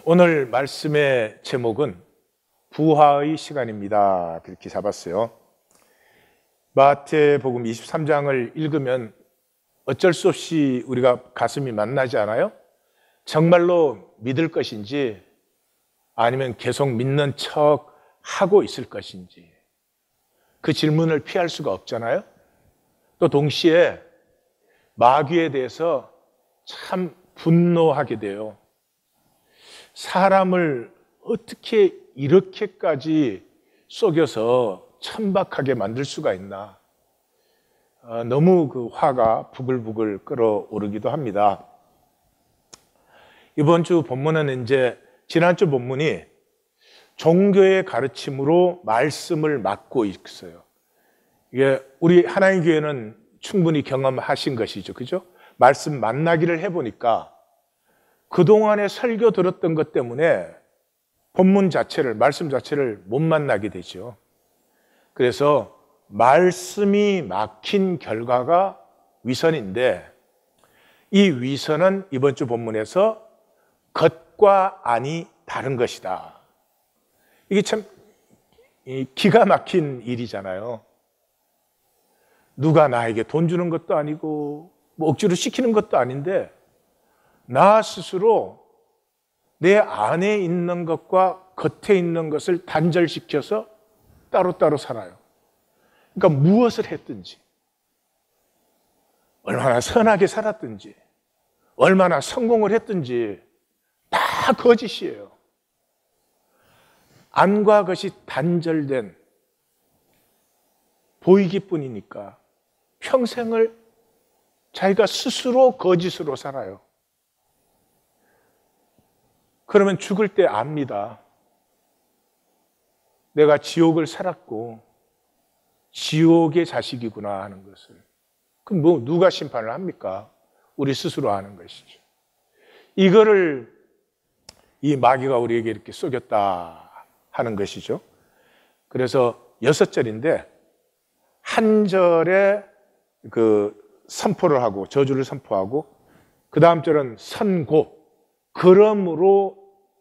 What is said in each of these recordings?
오늘 말씀의 제목은 부활의 시간입니다. 이렇게 잡았어요. 마태복음 23장을 읽으면 어쩔 수 없이 우리가 가슴이 만나지 않아요? 정말로 믿을 것인지 아니면 계속 믿는 척 하고 있을 것인지 그 질문을 피할 수가 없잖아요. 또 동시에 마귀에 대해서 참 분노하게 돼요. 사람을 어떻게 이렇게까지 속여서 천박하게 만들 수가 있나. 너무 그 화가 부글부글 끓어오르기도 합니다. 이번 주 본문은 이제 지난주 본문이 종교의 가르침으로 말씀을 막고 있어요. 이게 우리 하나님 교회는 충분히 경험하신 것이죠. 그죠? 말씀 만나기를 해보니까 그동안에 설교 들었던 것 때문에 본문 자체를, 말씀 자체를 못 만나게 되죠. 그래서 말씀이 막힌 결과가 위선인데 이 위선은 이번 주 본문에서 겉과 안이 다른 것이다. 이게 참 기가 막힌 일이잖아요. 누가 나에게 돈 주는 것도 아니고 뭐 억지로 시키는 것도 아닌데 나 스스로 내 안에 있는 것과 겉에 있는 것을 단절시켜서 따로따로 살아요. 그러니까 무엇을 했든지, 얼마나 선하게 살았든지, 얼마나 성공을 했든지 다 거짓이에요. 안과 겉이 단절된 보이기뿐이니까 평생을 자기가 스스로 거짓으로 살아요. 그러면 죽을 때 압니다. 내가 지옥을 살았고 지옥의 자식이구나 하는 것을. 그럼 뭐 누가 심판을 합니까? 우리 스스로 아는 것이죠. 이거를 이 마귀가 우리에게 이렇게 쏘겼다 하는 것이죠. 그래서 6절인데 한 절에 그 선포를 하고 저주를 선포하고 그 다음 절은 선고 그러므로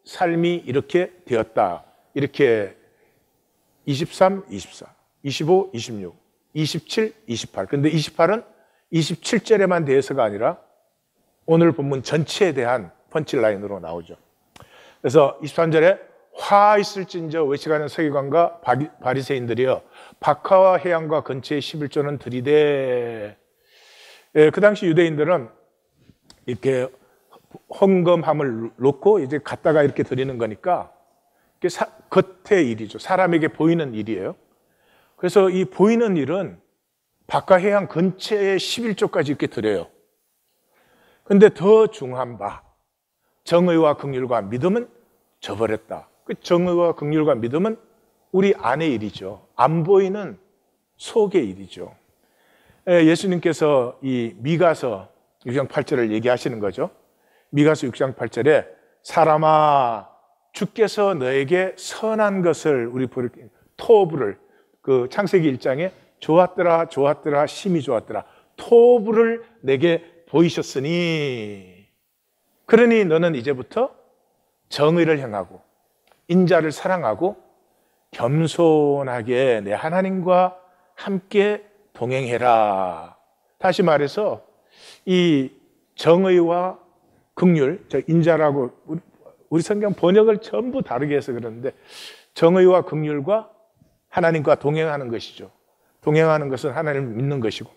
삶이 이렇게 되었다. 이렇게 23, 24, 25, 26, 27, 28. 근데 28은 27절에만 대해서가 아니라 오늘 본문 전체에 대한 펀치라인으로 나오죠. 그래서 23절에 화 있을진저 외식하는 서기관과 바리새인들이여 박하와 해양과 근처에 11조는 들이대. 그 당시 유대인들은 이렇게 헌금함을 놓고 이제 갖다가 이렇게 드리는 거니까 겉의 일이죠. 사람에게 보이는 일이에요. 그래서 이 보이는 일은 바카 해양 근처에 11조까지 이렇게 드려요. 근데 더 중요한 바 정의와 긍휼과 믿음은 저버렸다. 그 정의와 긍휼과 믿음은 우리 안의 일이죠. 안 보이는 속의 일이죠. 예수님께서 이 미가서 6장 8절을 얘기하시는 거죠. 미가서 6장 8절에 사람아 주께서 너에게 선한 것을 우리 토부를 그 창세기 1장에 좋았더라 좋았더라 심히 좋았더라 토부를 내게 보이셨으니 그러니 너는 이제부터 정의를 행하고 인자를 사랑하고 겸손하게 내 하나님과 함께 동행해라. 다시 말해서 이 정의와 긍휼, 인자라고 우리 성경 번역을 전부 다르게 해서 그러는데 정의와 긍휼과 하나님과 동행하는 것이죠. 동행하는 것은 하나님을 믿는 것이고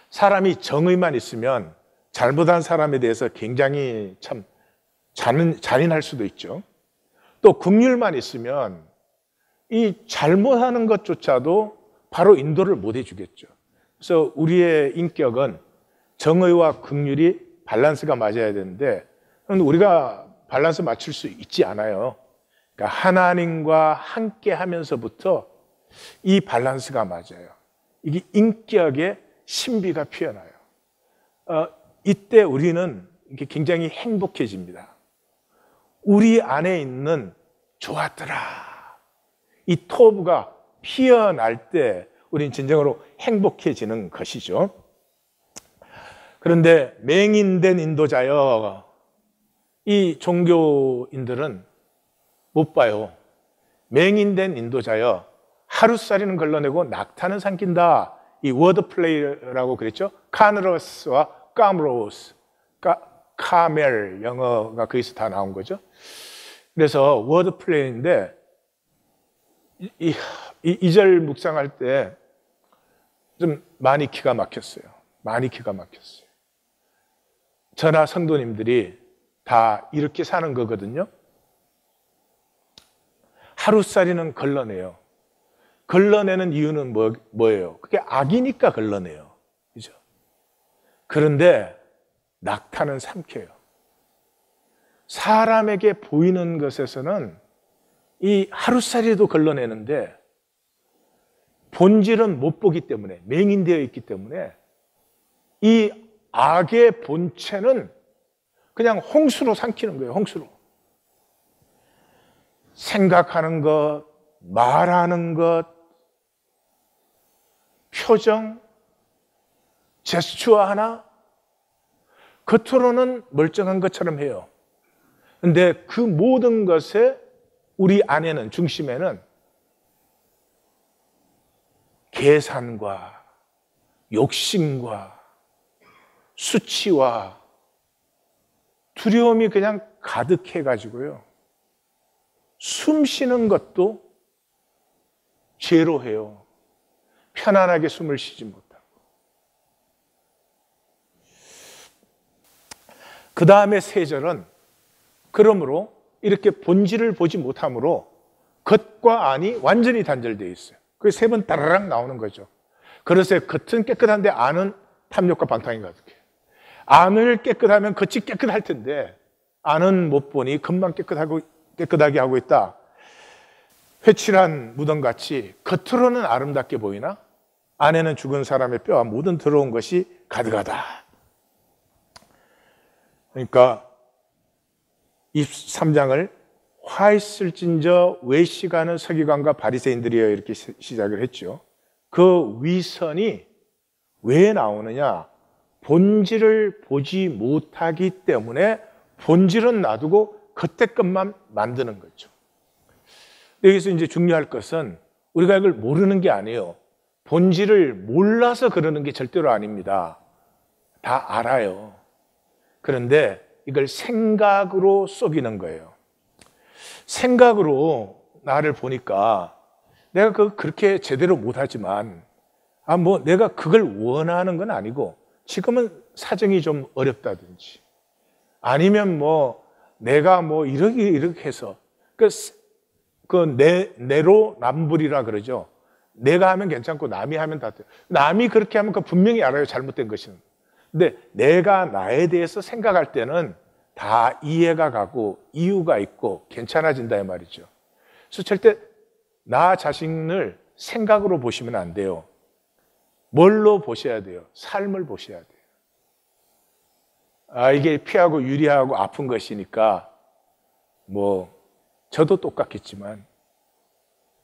사람이 정의만 있으면 잘못한 사람에 대해서 굉장히 참 잔인할 수도 있죠. 또 긍휼만 있으면 이 잘못하는 것조차도 바로 인도를 못 해주겠죠. 그래서 우리의 인격은 정의와 긍휼이 밸런스가 맞아야 되는데 우리가 밸런스 맞출 수 있지 않아요. 그러니까 하나님과 함께 하면서부터 이 밸런스가 맞아요. 이게 인격의 신비가 피어나요. 이때 우리는 이게 굉장히 행복해집니다. 우리 안에 있는 좋았더라 이 토부가 피어날 때 우리는 진정으로 행복해지는 것이죠. 그런데 맹인된 인도자여 이 종교인들은 못 봐요. 맹인된 인도자여 하루살이는 걸러내고 낙타는 삼킨다. 이 워드 플레이라고 그랬죠. 카르로스와 까므로스, 카멜 영어가 거기서 다 나온 거죠. 그래서 워드 플레이인데 이 절 묵상할 때 좀 많이 기가 막혔어요. 많이 기가 막혔어요. 저나 성도님들이 다 이렇게 사는 거거든요. 하루살이는 걸러내요. 걸러내는 이유는 뭐예요? 그게 악이니까 걸러내요. 그죠? 그런데 낙타는 삼켜요. 사람에게 보이는 것에서는 이 하루살이도 걸러내는데 본질은 못 보기 때문에, 맹인되어 있기 때문에 이 악의 본체는 그냥 홍수로 삼키는 거예요. 홍수로. 생각하는 것, 말하는 것, 표정, 제스처 하나 겉으로는 멀쩡한 것처럼 해요. 근데 그 모든 것에 우리 안에는, 중심에는 계산과 욕심과 수치와 두려움이 그냥 가득해가지고요. 숨 쉬는 것도 죄로 해요. 편안하게 숨을 쉬지 못하고. 그 다음에 세 절은 그러므로 이렇게 본질을 보지 못함으로 겉과 안이 완전히 단절되어 있어요. 그 세 번 따라락 나오는 거죠. 그래서 겉은 깨끗한데 안은 탐욕과 방탕이 가득해. 안을 깨끗하면 겉이 깨끗할 텐데 안은 못 보니 겉만 깨끗하게 하고 있다. 회칠한 무덤같이 겉으로는 아름답게 보이나 안에는 죽은 사람의 뼈와 모든 더러운 것이 가득하다. 그러니까 23장을 화 있을진저 외식하는 서기관과 바리새인들이여 이렇게 시작을 했죠. 그 위선이 왜 나오느냐? 본질을 보지 못하기 때문에 본질은 놔두고 겉의 것만 만드는 거죠. 여기서 이제 중요할 것은 우리가 이걸 모르는 게 아니에요. 본질을 몰라서 그러는 게 절대로 아닙니다. 다 알아요. 그런데 이걸 생각으로 속이는 거예요. 생각으로 나를 보니까 내가 그렇게 제대로 못하지만 내가 그걸 원하는 건 아니고 지금은 사정이 좀 어렵다든지 아니면 내가 이렇게 해서 내로남불이라 그러죠. 내가 하면 괜찮고 남이 하면 다 돼요. 남이 그렇게 하면 분명히 알아요. 잘못된 것은. 근데 내가 나에 대해서 생각할 때는 다 이해가 가고 이유가 있고 괜찮아진다 이 말이죠. 그래서 절대 나 자신을 생각으로 보시면 안 돼요. 뭘로 보셔야 돼요? 삶을 보셔야 돼요. 이게 피하고 유리하고 아픈 것이니까 저도 똑같겠지만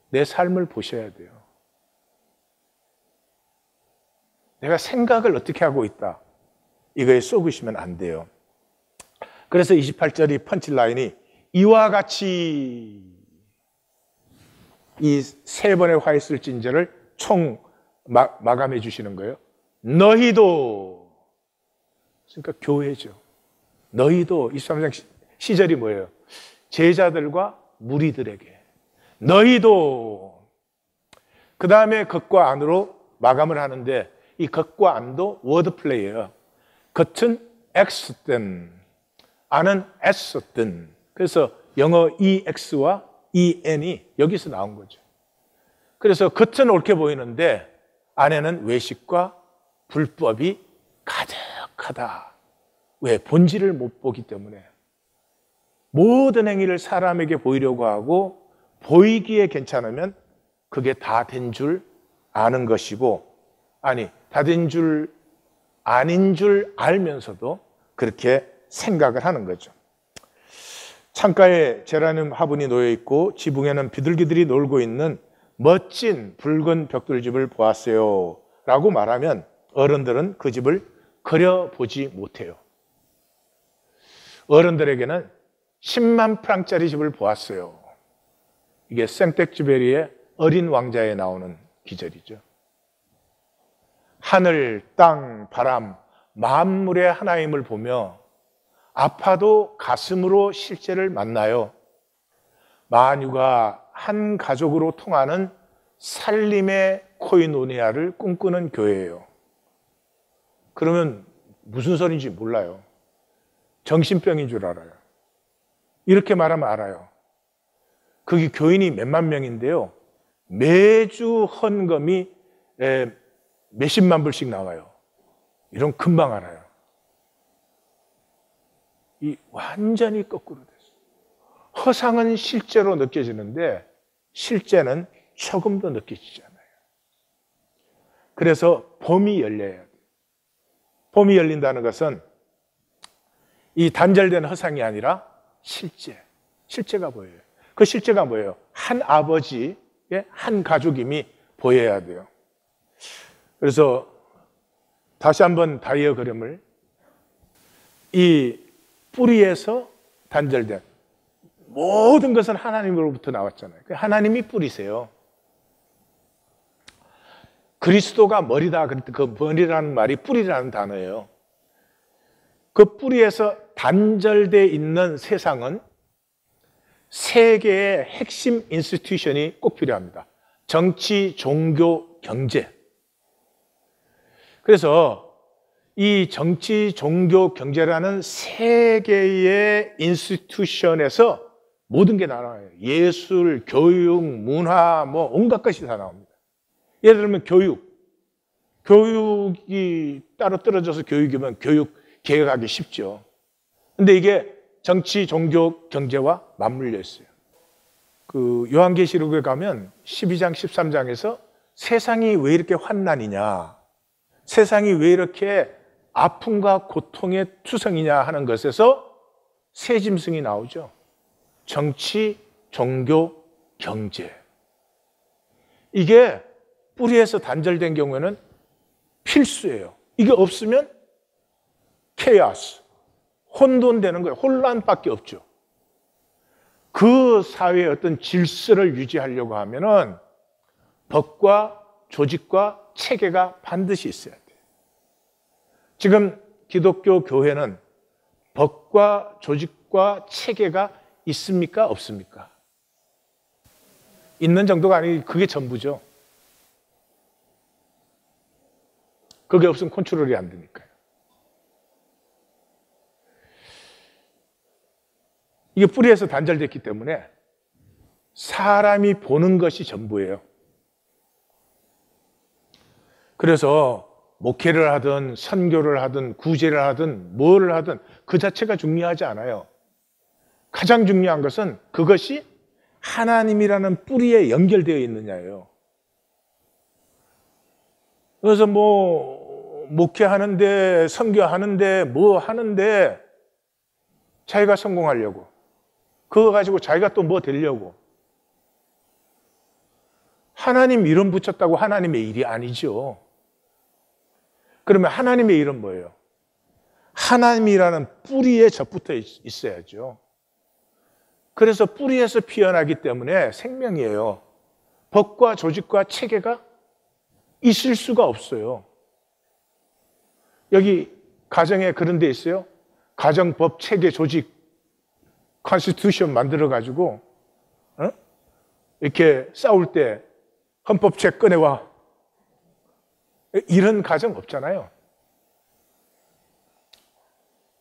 내 삶을 보셔야 돼요. 내가 생각을 어떻게 하고 있다. 이거에 쏘으시면 안 돼요. 그래서 28절이 펀치라인이 이와 같이 이 세 번의 화 있을진저를 총 마감해 주시는 거예요. 너희도, 그러니까 교회죠. 너희도 23장 시절이 뭐예요? 제자들과 무리들에게 너희도. 그 다음에 겉과 안으로 마감을 하는데 이 겉과 안도 워드 플레이예요. 겉은 X든 안은 S든. 그래서 영어 EX와 EN이 여기서 나온 거죠. 그래서 겉은 옳게 보이는데 안에는 외식과 불법이 가득하다. 왜? 본질을 못 보기 때문에. 모든 행위를 사람에게 보이려고 하고 보이기에 괜찮으면 그게 다 된 줄 아는 것이고, 아니 다 된 줄 아닌 줄 알면서도 그렇게 생각을 하는 거죠. 창가에 제라늄 화분이 놓여 있고 지붕에는 비둘기들이 놀고 있는 멋진 붉은 벽돌집을 보았어요 라고 말하면 어른들은 그 집을 그려보지 못해요. 어른들에게는 10만 프랑짜리 집을 보았어요. 이게 생텍쥐베리의 어린 왕자에 나오는 기절이죠. 하늘, 땅, 바람, 만물의 하나님을 보며 아파도 가슴으로 실제를 만나요. 만유가 한 가족으로 통하는 살림의 코이노니아를 꿈꾸는 교회예요. 그러면 무슨 소리인지 몰라요. 정신병인 줄 알아요. 이렇게 말하면 알아요. 거기 교인이 몇만 명인데요. 매주 헌금이 몇십만 불씩 나와요. 이런 금방 알아요. 이 완전히 거꾸로 됐어요. 허상은 실제로 느껴지는데 실제는 조금도 느껴지지 않아요. 그래서 봄이 열려야 돼요. 봄이 열린다는 것은 이 단절된 허상이 아니라 실제가 보여요. 그 실제가 뭐예요? 한 아버지의 한 가족임이 보여야 돼요. 그래서 다시 한번 다이어그램을 이 뿌리에서 단절된 모든 것은 하나님으로부터 나왔잖아요. 하나님이 뿌리세요. 그리스도가 머리다. 그 머리라는 말이 뿌리라는 단어예요. 그 뿌리에서 단절되어 있는 세상은 세 개의 핵심 인스티튜션이 꼭 필요합니다. 정치, 종교, 경제. 그래서 이 정치, 종교, 경제라는 세 개의 인스티튜션에서 모든 게 나와요. 예술, 교육, 문화, 뭐 온갖 것이 다 나옵니다. 예를 들면 교육이 따로 떨어져서 교육이면 교육 개혁하기 쉽죠. 근데 이게 정치, 종교, 경제와 맞물려 있어요. 그 요한계시록에 가면 12장, 13장에서 세상이 왜 이렇게 환난이냐, 세상이 왜 이렇게 아픔과 고통의 투성이냐 하는 것에서 세 짐승이 나오죠. 정치, 종교, 경제. 이게 뿌리에서 단절된 경우에는 필수예요. 이게 없으면 케이오스, 혼돈되는 거예요. 혼란밖에 없죠. 그 사회의 어떤 질서를 유지하려고 하면은 법과 조직과 체계가 반드시 있어야 돼요. 지금 기독교 교회는 법과 조직과 체계가 있습니까? 없습니까? 있는 정도가 아니고 그게 전부죠. 그게 없으면 컨트롤이 안 되니까요. 이게 뿌리에서 단절됐기 때문에 사람이 보는 것이 전부예요. 그래서 목회를 하든 선교를 하든 구제를 하든 뭐를 하든 그 자체가 중요하지 않아요. 가장 중요한 것은 그것이 하나님이라는 뿌리에 연결되어 있느냐예요. 그래서 뭐 목회하는데 선교하는데 뭐 하는데 자기가 성공하려고, 그거 가지고 자기가 또 뭐 되려고, 하나님 이름 붙였다고 하나님의 일이 아니죠. 그러면 하나님의 일은 뭐예요? 하나님이라는 뿌리에 접붙어 있어야죠. 그래서 뿌리에서 피어나기 때문에 생명이에요. 법과 조직과 체계가 있을 수가 없어요. 여기 가정에 그런 데 있어요. 가정법, 체계, 조직, 컨스티튜션 만들어가지고 이렇게 싸울 때 헌법책 꺼내와. 이런 가정 없잖아요.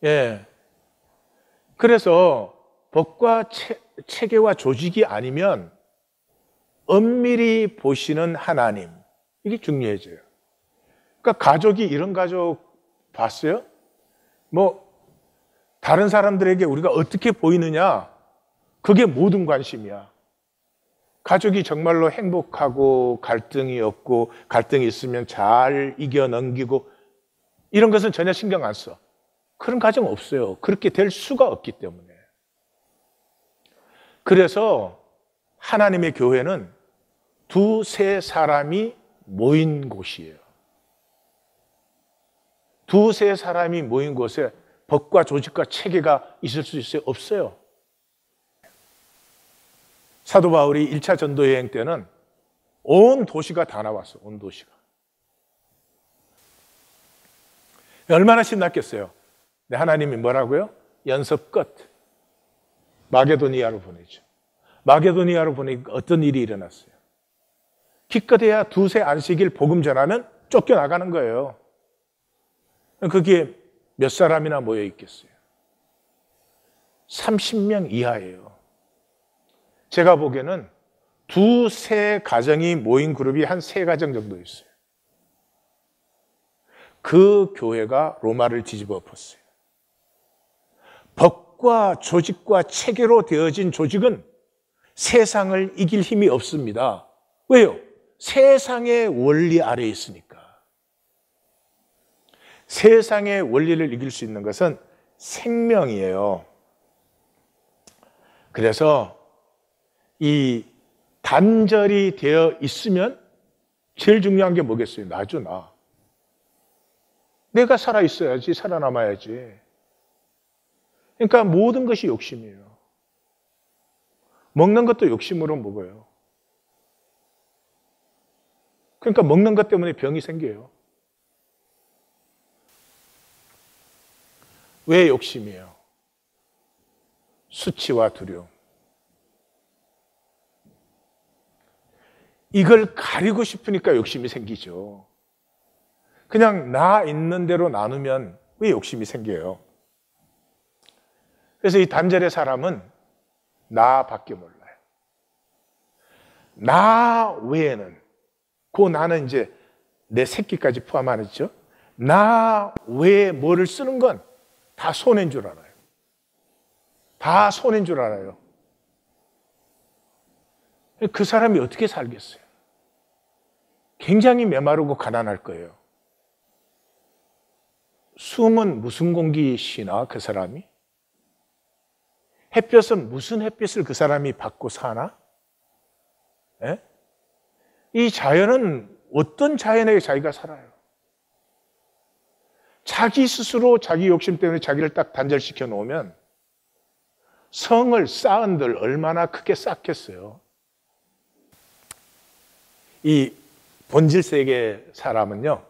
예. 그래서 법과 체계와 조직이 아니면 엄밀히 보시는 하나님, 이게 중요해져요. 그러니까 가족이 이런 가족 봤어요? 뭐 다른 사람들에게 우리가 어떻게 보이느냐, 그게 모든 관심이야. 가족이 정말로 행복하고 갈등이 없고 갈등이 있으면 잘 이겨 넘기고 이런 것은 전혀 신경 안 써. 그런 가정 없어요. 그렇게 될 수가 없기 때문에. 그래서 하나님의 교회는 두세 사람이 모인 곳이에요. 두세 사람이 모인 곳에 법과 조직과 체계가 있을 수 있어요? 없어요. 사도 바울이 1차 전도 여행 때는 온 도시가 다 나왔어. 온 도시가. 얼마나 신났겠어요. 근데 하나님이 뭐라고요? 연습 끝. 마게도니아로 보내죠. 마게도니아로 보내니까 어떤 일이 일어났어요? 기껏해야 두세 안식일 복음 전하면 쫓겨나가는 거예요. 거기에 몇 사람이나 모여 있겠어요? 30명 이하예요. 제가 보기에는 두세 가정이 모인 그룹이 한 세 가정 정도 있어요. 그 교회가 로마를 뒤집어 엎었어요. 법과 조직과 체계로 되어진 조직은 세상을 이길 힘이 없습니다. 왜요? 세상의 원리 아래에 있으니까. 세상의 원리를 이길 수 있는 것은 생명이에요. 그래서 이 단절이 되어 있으면 제일 중요한 게 뭐겠어요? 나죠, 나. 내가 살아있어야지, 살아남아야지. 그러니까 모든 것이 욕심이에요. 먹는 것도 욕심으로 먹어요. 그러니까 먹는 것 때문에 병이 생겨요. 왜 욕심이에요? 수치와 두려움. 이걸 가리고 싶으니까 욕심이 생기죠. 그냥 나 있는 대로 나누면 왜 욕심이 생겨요? 그래서 이 단절의 사람은 나밖에 몰라요. 나 외에는, 그 나는 이제 내 새끼까지 포함하죠. 나 외에 뭐를 쓰는 건 다 손해인 줄 알아요. 다 손해인 줄 알아요. 그 사람이 어떻게 살겠어요? 굉장히 메마르고 가난할 거예요. 숨은 무슨 공기 쉬나 그 사람이? 햇볕은 무슨 햇빛을 그 사람이 받고 사나? 에? 이 자연은 어떤 자연에 자기가 살아요? 자기 스스로 자기 욕심 때문에 자기를 딱 단절시켜 놓으면 성을 쌓은들 얼마나 크게 쌓겠어요. 이 본질 세계 사람은요,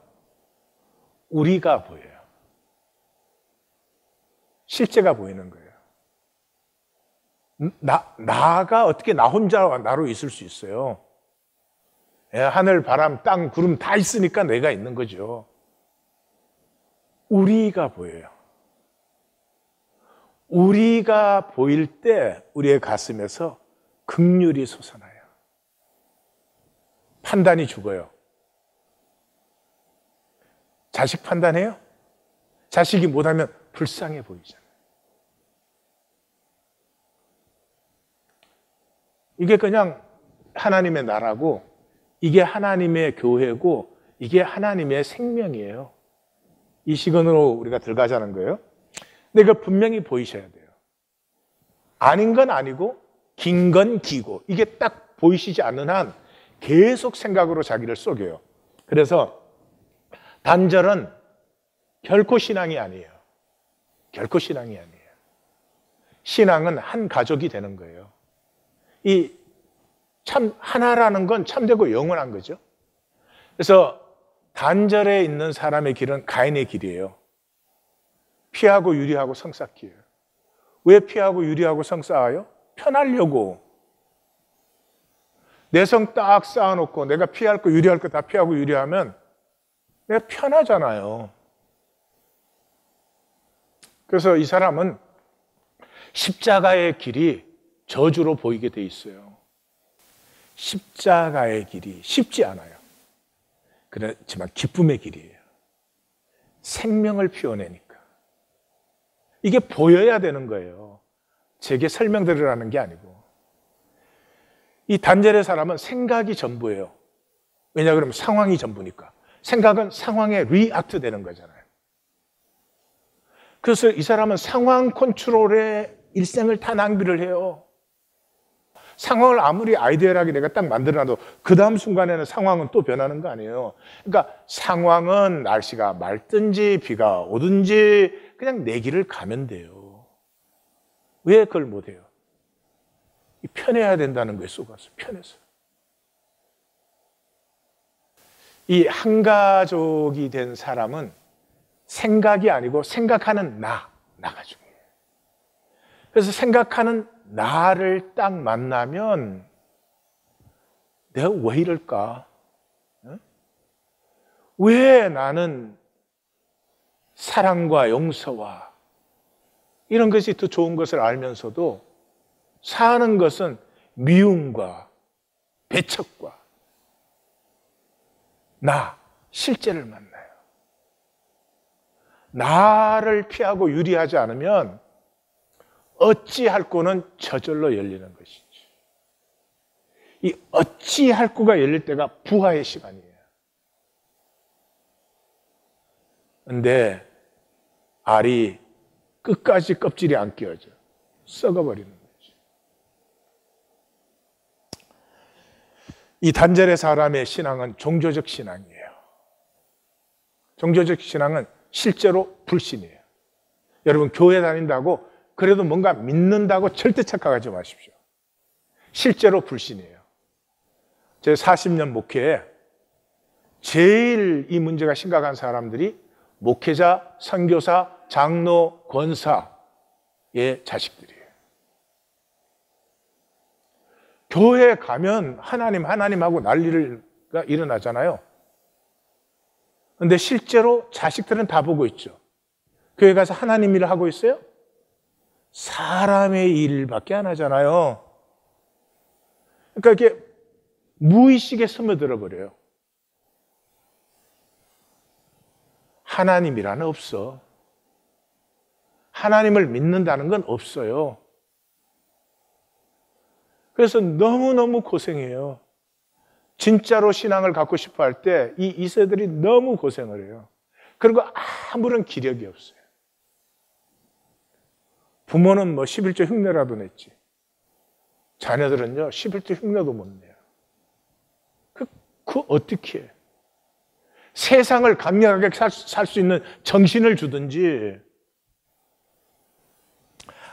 우리가 보여요. 실제가 보이는 거예요. 나가 어떻게 나 혼자 나로 있을 수 있어요? 하늘, 바람, 땅, 구름 다 있으니까 내가 있는 거죠. 우리가 보여요. 우리가 보일 때 우리의 가슴에서 긍휼이 솟아나요. 판단이 죽어요. 자식 판단해요? 자식이 못하면 불쌍해 보이잖아요. 이게 그냥 하나님의 나라고, 이게 하나님의 교회고, 이게 하나님의 생명이에요. 이 시간으로 우리가 들어가자는 거예요. 근데 이거 분명히 보이셔야 돼요. 아닌 건 아니고 긴 건 기고, 이게 딱 보이시지 않는 한 계속 생각으로 자기를 속여요. 그래서 단절은 결코 신앙이 아니에요. 결코 신앙이 아니에요. 신앙은 한 가족이 되는 거예요. 이 참 하나라는 건 참되고 영원한 거죠. 그래서 단절에 있는 사람의 길은 가인의 길이에요. 피하고 유리하고 성 쌓기예요. 왜 피하고 유리하고 성 쌓아요? 편하려고. 내 성 딱 쌓아놓고 내가 피할 거 유리할 거 다 피하고 유리하면 내가 편하잖아요. 그래서 이 사람은 십자가의 길이 저주로 보이게 돼 있어요. 십자가의 길이 쉽지 않아요. 그렇지만 기쁨의 길이에요. 생명을 피워내니까. 이게 보여야 되는 거예요. 제게 설명드리라는 게 아니고. 이 단절의 사람은 생각이 전부예요. 왜냐 그러면 상황이 전부니까. 생각은 상황에 리액트 되는 거잖아요. 그래서 이 사람은 상황 컨트롤에 일생을 다 낭비를 해요. 상황을 아무리 아이디어하게 내가 딱 만들어놔도 그 다음 순간에는 상황은 또 변하는 거 아니에요. 그러니까 상황은 날씨가 맑든지 비가 오든지 그냥 내 길을 가면 돼요. 왜 그걸 못해요? 편해야 된다는 거에 속아서 편해서. 이 한 가족이 된 사람은 생각이 아니고 생각하는 나가 중요해요. 그래서 생각하는 나를 딱 만나면 내가 왜 이럴까? 왜 나는 사랑과 용서와 이런 것이 더 좋은 것을 알면서도 사는 것은 미움과 배척과 실제를 만나요. 나를 피하고 유리하지 않으면 어찌할 구는 저절로 열리는 것이지. 이 어찌할 구가 열릴 때가 부활의 시간이에요. 근데 알이 끝까지 껍질이 안 끼어져. 썩어버리는 거지. 이 단절의 사람의 신앙은 종교적 신앙이에요. 종교적 신앙은 실제로 불신이에요. 여러분 교회 다닌다고 그래도 뭔가 믿는다고 절대 착각하지 마십시오. 실제로 불신이에요. 제 40년 목회에 제일 이 문제가 심각한 사람들이 목회자, 선교사, 장로, 권사의 자식들이에요. 교회에 가면 하나님하고 난리가 일어나잖아요. 그런데 실제로 자식들은 다 보고 있죠. 교회 가서 하나님 일을 하고 있어요? 사람의 일밖에 안 하잖아요. 그러니까 이게 무의식에 스며들어 버려요. 하나님이라는 없어. 하나님을 믿는다는 건 없어요. 그래서 너무너무 고생해요. 진짜로 신앙을 갖고 싶어 할 때 이 2세들이 너무 고생을 해요. 그리고 아무런 기력이 없어요. 부모는 뭐 11조 흉내라도 냈지. 자녀들은요 11조 흉내도 못 내요. 그 어떻게 해? 세상을 강력하게 살 수 있는 정신을 주든지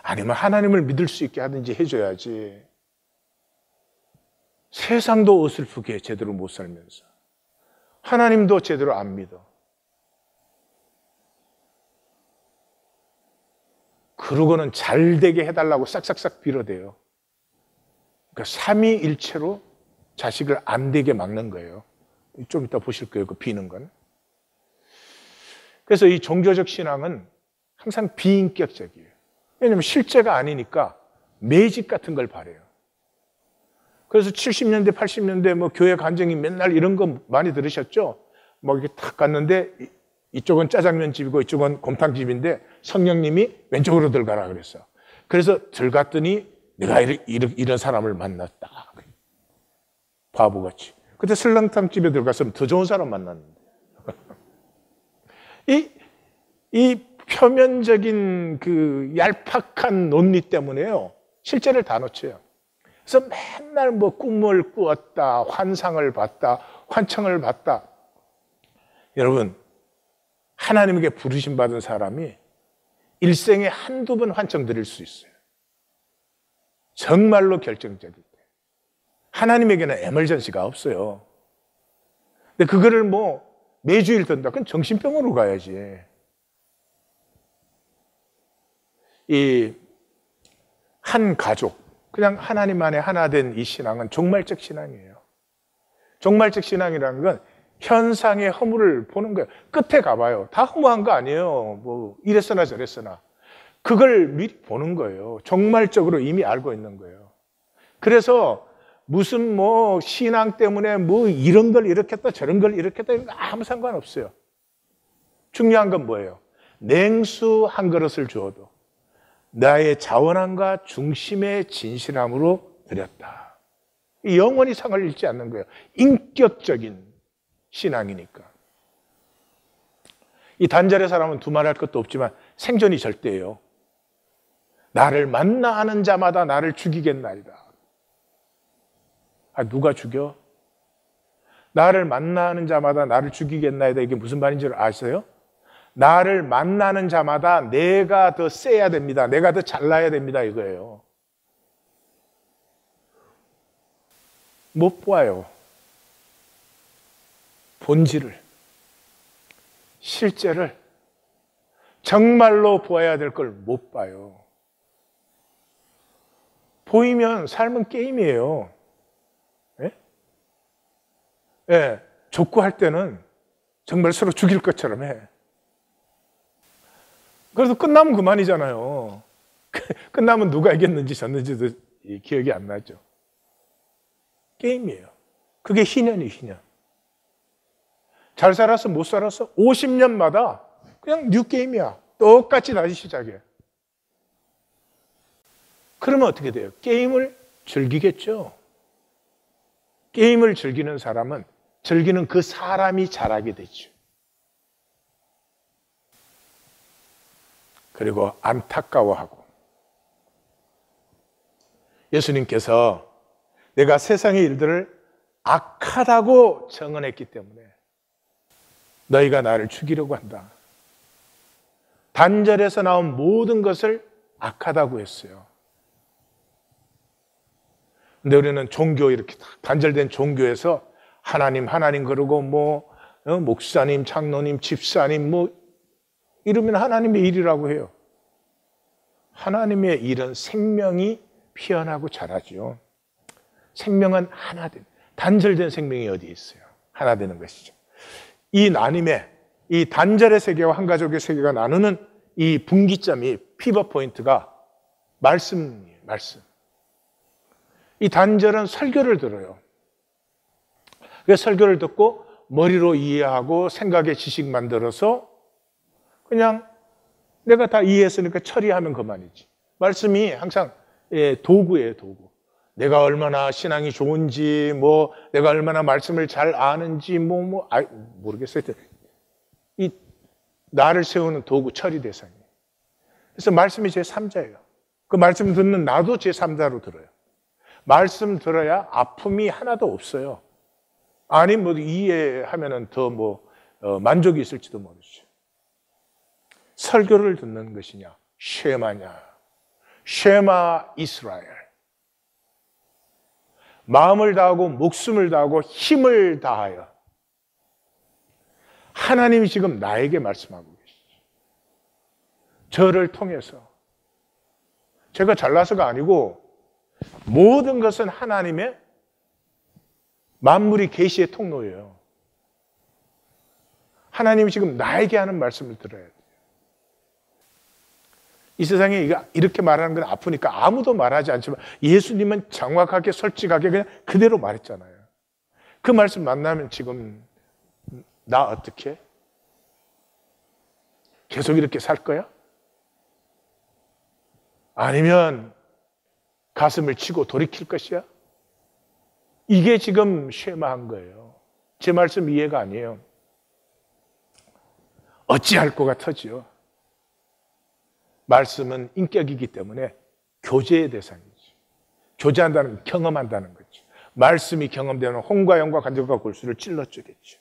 아니면 하나님을 믿을 수 있게 하든지 해줘야지. 세상도 어설프게 제대로 못 살면서 하나님도 제대로 안 믿어. 그러고는 잘 되게 해달라고 싹싹싹 빌어대요. 그러니까 삼위일체로 자식을 안 되게 막는 거예요. 좀 이따 보실 거예요. 그 비는 건. 그래서 이 종교적 신앙은 항상 비인격적이에요. 왜냐하면 실제가 아니니까 매직 같은 걸 바래요. 그래서 70년대, 80년대 뭐 교회 간증이 맨날 이런 거 많이 들으셨죠? 뭐 이렇게 탁 갔는데 이쪽은 짜장면 집이고 이쪽은 곰탕집인데 성령님이 왼쪽으로 들어가라 그랬어. 그래서 들어갔더니 내가 이런 사람을 만났다. 바보같이. 그때 설렁탕 집에 들어갔으면 더 좋은 사람 만났는데. 이 표면적인 그 얄팍한 논리 때문에요. 실제를 다 놓쳐요. 그래서 맨날 뭐 꿈을 꾸었다, 환상을 봤다, 환청을 봤다. 여러분, 하나님에게 부르심 받은 사람이 일생에 한두 번 환청 드릴 수 있어요. 정말로 결정적일 때. 하나님에게는 에멀전시가 없어요. 근데 그거를 뭐 매주일 든다. 그건 정신병원으로 가야지. 이 한 가족, 그냥 하나님 안에 하나 된 이 신앙은 종말적 신앙이에요. 종말적 신앙이라는 건 현상의 허물을 보는 거예요. 끝에 가봐요. 다 허무한 거 아니에요. 뭐 이랬으나 저랬으나. 그걸 미리 보는 거예요. 종말적으로 이미 알고 있는 거예요. 그래서 무슨 뭐 신앙 때문에 뭐 이런 걸 일으켰다 저런 걸 일으켰다 아무 상관없어요. 중요한 건 뭐예요? 냉수 한 그릇을 주어도 나의 자원함과 중심의 진실함으로 드렸다. 영원히 상을 잃지 않는 거예요. 인격적인 신앙이니까. 이 단절의 사람은 두말할 것도 없지만 생존이 절대예요. 나를 만나 하는 자마다 나를 죽이겠나이다. 아, 누가 죽여? 나를 만나는 자마다 나를 죽이겠나이다. 이게 무슨 말인지 아세요? 나를 만나는 자마다 내가 더 세야 됩니다. 내가 더 잘나야 됩니다. 이거예요. 못 봐요. 본질을, 실제를 정말로 보아야 될 걸 못 봐요. 보이면 삶은 게임이에요. 예? 예, 족구할 때는 정말 서로 죽일 것처럼 해. 그래서 끝나면 그만이잖아요. 끝나면 누가 이겼는지 졌는지도 기억이 안 나죠. 게임이에요. 그게 희년이에요, 희년. 잘 살았어, 못 살았어? 50년마다 그냥 뉴 게임이야. 똑같이 다시 시작해. 그러면 어떻게 돼요? 게임을 즐기겠죠. 게임을 즐기는 사람은 즐기는 그 사람이 잘하게 되죠. 그리고 안타까워하고. 예수님께서 내가 세상의 일들을 악하다고 정언했기 때문에 너희가 나를 죽이려고 한다. 단절에서 나온 모든 것을 악하다고 했어요. 근데 우리는 종교, 이렇게 단절된 종교에서 하나님 그러고 목사님, 장로님, 집사님 이러면 하나님의 일이라고 해요. 하나님의 일은 생명이 피어나고 자라죠. 생명은 하나 된, 단절된 생명이 어디 있어요? 하나 되는 것이죠. 이 나눔의, 이 단절의 세계와 한 가족의 세계가 나누는 이 분기점이, 피벗 포인트가 말씀이에요, 말씀. 이 단절은 설교를 들어요. 그래서 설교를 듣고 머리로 이해하고 생각의 지식 만들어서 그냥 내가 다 이해했으니까 처리하면 그만이지. 말씀이 항상 도구예요, 도구. 내가 얼마나 신앙이 좋은지, 내가 얼마나 말씀을 잘 아는지, 모르겠어요. 이 나를 세우는 도구, 처리 대상이에요. 그래서 말씀이 제3자예요. 그 말씀 듣는 나도 제3자로 들어요. 말씀 들어야 아픔이 하나도 없어요. 아니, 이해하면은 더 만족이 있을지도 모르죠. 설교를 듣는 것이냐, 쉐마냐, 쉐마 이스라엘. 마음을 다하고 목숨을 다하고 힘을 다하여. 하나님이 지금 나에게 말씀하고 계시죠. 저를 통해서. 제가 잘나서가 아니고 모든 것은 하나님의 만물이 계시의 통로예요. 하나님이 지금 나에게 하는 말씀을 들어야 돼요. 이 세상에 이렇게 말하는 건 아프니까 아무도 말하지 않지만 예수님은 정확하게 솔직하게 그냥 그대로 말했잖아요. 그 말씀 만나면 지금 나 어떻게? 계속 이렇게 살 거야? 아니면 가슴을 치고 돌이킬 것이야? 이게 지금 쉐마한 거예요. 제 말씀 이해가 아니에요. 어찌할 것 같아지요? 말씀은 인격이기 때문에 교제의 대상이죠. 교제한다는 건 경험한다는 거죠. 말씀이 경험되는 홍과 영과 간접과 골수를 찔러주겠죠.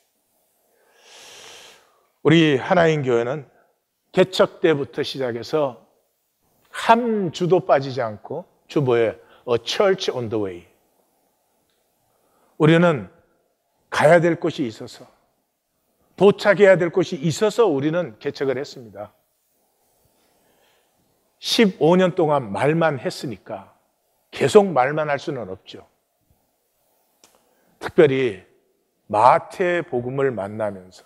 우리 하나인 교회는 개척 때부터 시작해서 한 주도 빠지지 않고 주보에 A Church on the Way. 우리는 가야 될 곳이 있어서, 도착해야 될 곳이 있어서 우리는 개척을 했습니다. 15년 동안 말만 했으니까 계속 말만 할 수는 없죠. 특별히 마태복음을 만나면서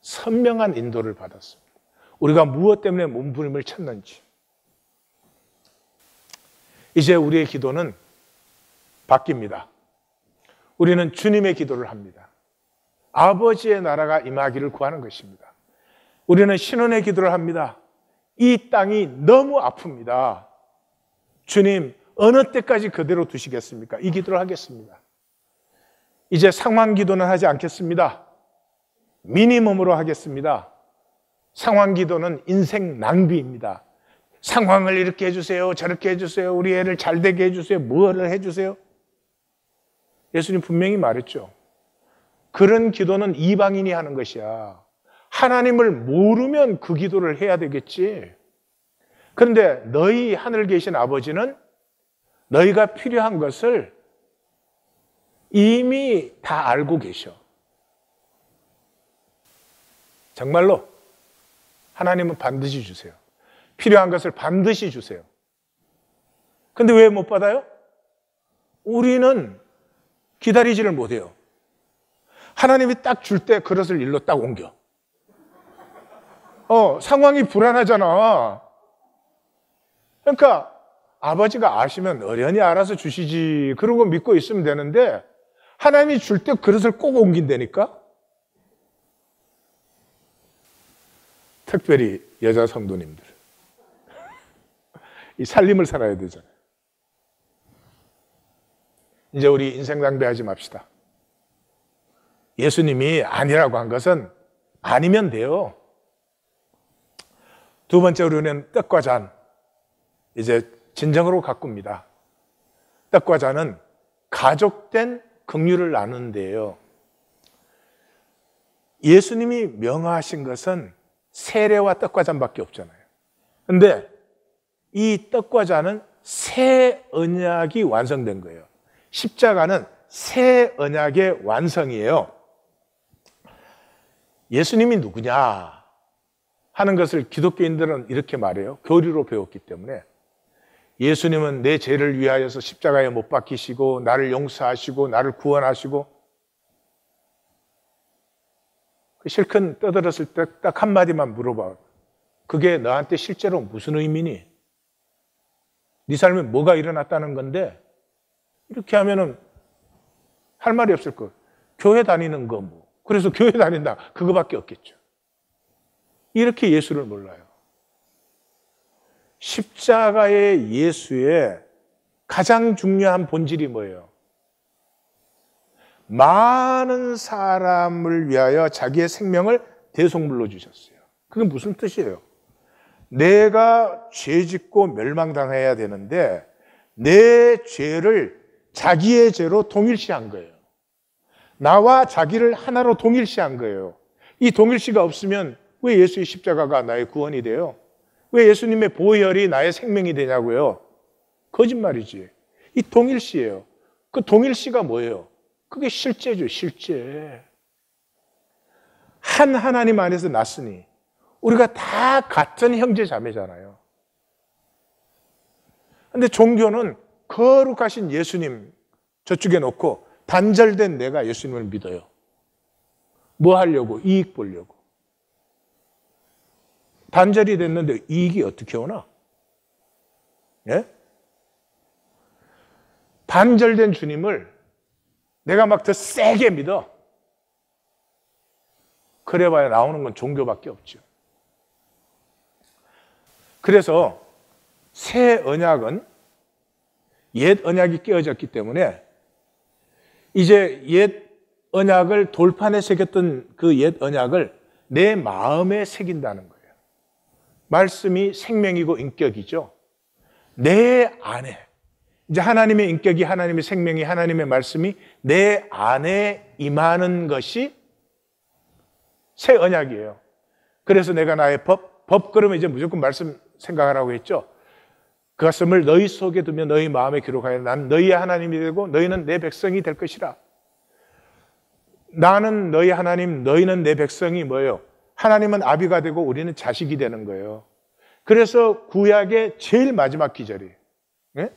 선명한 인도를 받았습니다. 우리가 무엇 때문에 몸부림을 쳤는지. 이제 우리의 기도는 바뀝니다. 우리는 주님의 기도를 합니다. 아버지의 나라가 임하기를 구하는 것입니다. 우리는 신원의 기도를 합니다. 이 땅이 너무 아픕니다. 주님, 어느 때까지 그대로 두시겠습니까? 이 기도를 하겠습니다. 이제 상황 기도는 하지 않겠습니다. 미니멈으로 하겠습니다. 상황 기도는 인생 낭비입니다. 상황을 이렇게 해주세요. 저렇게 해주세요. 우리 애를 잘 되게 해주세요. 뭐를 해주세요? 예수님 분명히 말했죠. 그런 기도는 이방인이 하는 것이야. 하나님을 모르면 그 기도를 해야 되겠지. 그런데 너희 하늘 계신 아버지는 너희가 필요한 것을 이미 다 알고 계셔. 정말로 하나님은 반드시 주세요. 필요한 것을 반드시 주세요. 근데 왜 못 받아요? 우리는 기다리지를 못해요. 하나님이 딱 줄 때 그릇을 일로 딱 옮겨. 상황이 불안하잖아. 그러니까 아버지가 아시면 어련히 알아서 주시지. 그런 거 믿고 있으면 되는데 하나님이 줄 때 그릇을 꼭 옮긴다니까? 특별히 여자 성도님들. 이 살림을 살아야 되잖아요. 이제 우리 인생 낭비하지 맙시다. 예수님이 아니라고 한 것은 아니면 돼요. 두 번째 우리는 떡과 잔. 이제 진정으로 가꿉니다. 떡과 잔은 가족된 긍휼을 나누는 데예요. 예수님이 명하신 것은 세례와 떡과 잔밖에 없잖아요. 그런데 이 떡과 잔은 새 언약이 완성된 거예요. 십자가는 새 언약의 완성이에요. 예수님이 누구냐 하는 것을 기독교인들은 이렇게 말해요. 교리로 배웠기 때문에. 예수님은 내 죄를 위하여서 십자가에 못 박히시고 나를 용서하시고 나를 구원하시고, 실컷 떠들었을 때 딱 한마디만 물어봐. 그게 너한테 실제로 무슨 의미니? 네 삶에 뭐가 일어났다는 건데? 이렇게 하면은 할 말이 없을 거예요. 교회 다니는 거 뭐. 그래서 교회 다닌다. 그거밖에 없겠죠. 이렇게 예수를 몰라요. 십자가의 예수의 가장 중요한 본질이 뭐예요? 많은 사람을 위하여 자기의 생명을 대속물로 주셨어요. 그게 무슨 뜻이에요? 내가 죄 짓고 멸망당해야 되는데 내 죄를 자기의 죄로 동일시한 거예요. 나와 자기를 하나로 동일시한 거예요. 이 동일시가 없으면 왜 예수의 십자가가 나의 구원이 돼요? 왜 예수님의 보혈이 나의 생명이 되냐고요? 거짓말이지. 이 동일시예요. 그 동일시가 뭐예요? 그게 실제죠, 실제. 한 하나님 안에서 났으니 우리가 다 같은 형제 자매잖아요. 근데 종교는 거룩하신 예수님 저쪽에 놓고 단절된 내가 예수님을 믿어요. 뭐 하려고? 이익 보려고. 단절이 됐는데 이익이 어떻게 오나? 예? 단절된 주님을 내가 막 더 세게 믿어. 그래봐야 나오는 건 종교밖에 없죠. 그래서 새 언약은 옛 언약이 깨어졌기 때문에 이제 옛 언약을 돌판에 새겼던 그 옛 언약을 내 마음에 새긴다는 거예요. 말씀이 생명이고 인격이죠. 내 안에 이제 하나님의 인격이, 하나님의 생명이, 하나님의 말씀이 내 안에 임하는 것이 새 언약이에요. 그래서 내가 나의 법 그러면 이제 무조건 말씀 생각하라고 했죠. 그 말씀을 너희 속에 두며 너희 마음에 기록하여 난 너희의 하나님이 되고 너희는 내 백성이 될 것이라. 나는 너희 하나님, 너희는 내 백성이 뭐예요? 하나님은 아비가 되고 우리는 자식이 되는 거예요. 그래서 구약의 제일 마지막 기절이, 네?